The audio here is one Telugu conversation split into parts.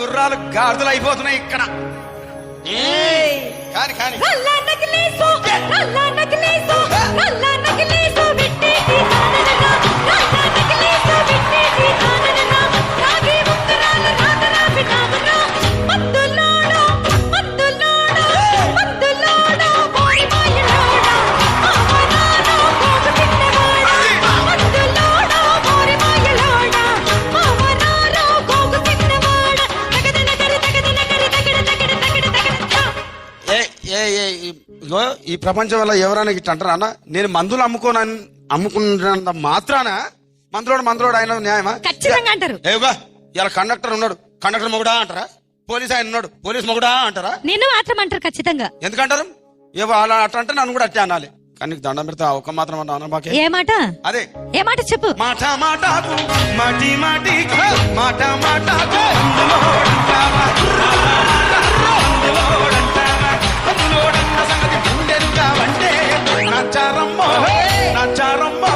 గుర్రాలు గాడిదలు అయిపోతున్నాయి ఇక్కడ. కాని కాని ఈ ప్రపంచం వల్ల ఎవరైనా ఇట్లా అంటారా అన్న? నేను మందులు అమ్ముకున్నంత మాత్రాన మందులోడు ఆయన న్యాయమా? ఖచ్చితంగా అంటారు. ఏగా ఇలా కండక్టర్ ఉన్నాడు, కండక్టర్ మొగుడా అంటారా? పోలీస్ ఆయన ఉన్నాడు, పోలీస్ మొగుడా అంటారా? నిన్ను మాత్రం అంటారు ఖచ్చితంగా. ఎందుకంటారు? ఏవో అలా అట్లా అంటే నన్ను కూడా అట్టే అనాలి. కానీ దండం పెడతా ఒక మాత్రం అన్నా మాకే. ఏ మాట? అదే ఏ మాట చెప్పు. మాట మాటకు మాటి మాటికి మాట మాటకు సంగతి గుండెలుగా అంటే నచ్చారమ్మో నచ్చారమ్మో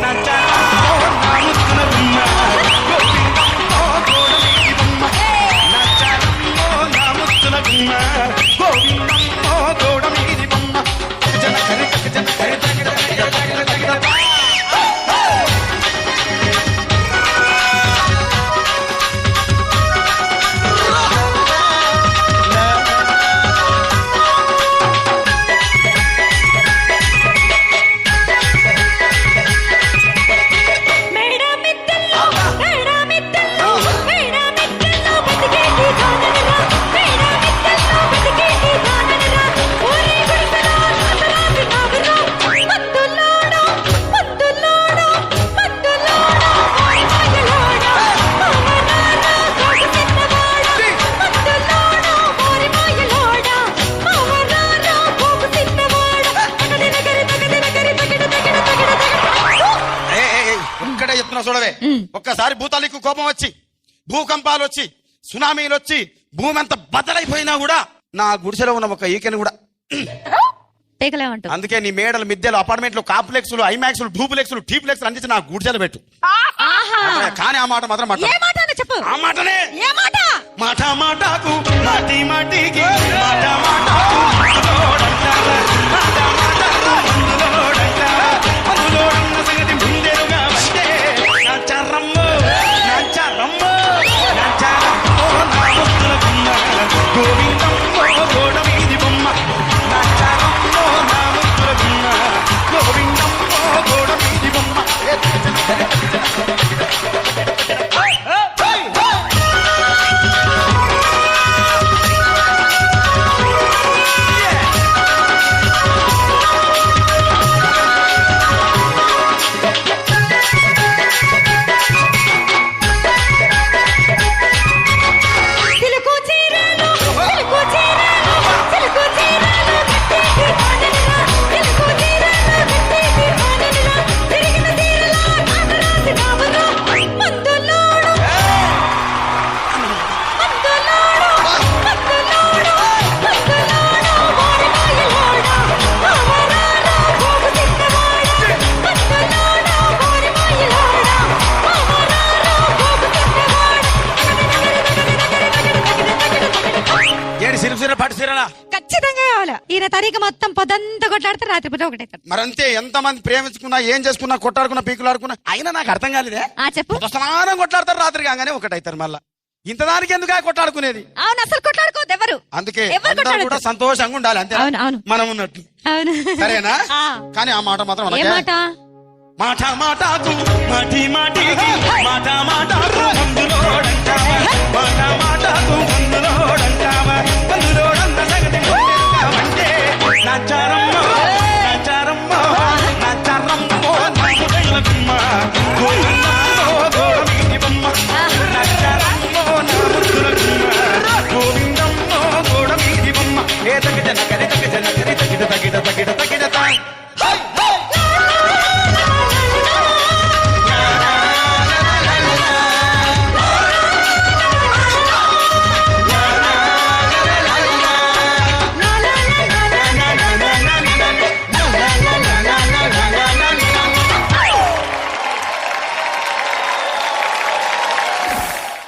నచ్చారమ్మో నాముతున్న గోవిందమ్మో నచ్చారమ్మో నాముతున్న గోవిందమ్మో గోడ మీది బొమ్మ జన కరి జన కరి చూడవే. ఒక్కసారి భూతాలకు కోపం వచ్చి, భూకంపాలు వచ్చి, సునామీలు వచ్చి, భూమి అంతా బద్దలైపోయినా కూడా నా గుడిసెలో ఉన్న ఒక ఈకెని కూడా అందుకే నీ మేడలు, మిద్దెలు, అపార్ట్మెంట్లు, కాంప్లెక్స్లు, ఐమాక్స్లు, డూప్లెక్స్లు, టీప్లెక్స్లు అందించి నా గుడిసెలు పెట్టు. కానీ ఆ మాట మాత్రం చెప్పు. ఆ మాటనే మాట మాటకు మాటి మాటికి మాట మాటకు సంగతి ముందెరుగా అంటే నచ్చారమ్మో నచ్చారమ్మో నచ్చారమ్మో నాముతున్న గోవిందమ్మో గోడ మీది బొమ్మ నచ్చారమ్మో నాముతున్న గోవిందమ్మో గోడ మీది బొమ్మ. ఖచ్చితంగా కావాలా? ఈయన తారీఖు మొత్తం పొద్దంతా కొట్లాడితే రాత్రి పూట ఒకటే. మరంతే, ఎంత మంది ప్రేమించుకున్నా, ఏం చేసుకున్నా, కొట్టాడుకున్నా, పీకులాడుకున్నా, అయినా నాకు అర్థం కాలేదే. చెప్పు. స్నానం కొట్లాడతారు, రాత్రి కాగానే ఒకటైతారు. మళ్ళా ఇంత దానికి ఎందుకు కొట్లాడుకునేది? అవును, అసలు కొట్లాడుకోవద్దు ఎవరు. అందుకే అందరూ కూడా సంతోషంగా ఉండాలి, అంతే మనం ఉన్నట్టు. సరేనా? కానీ ఆ మాట మాత్రం మాట మాటకు మాటి మాటికి మాట మాటకు మందులోడంటావా, మాట మాటకు మందులోడంటావా, మందులోడంత సంగతి అంటే నచ్చారమ్మ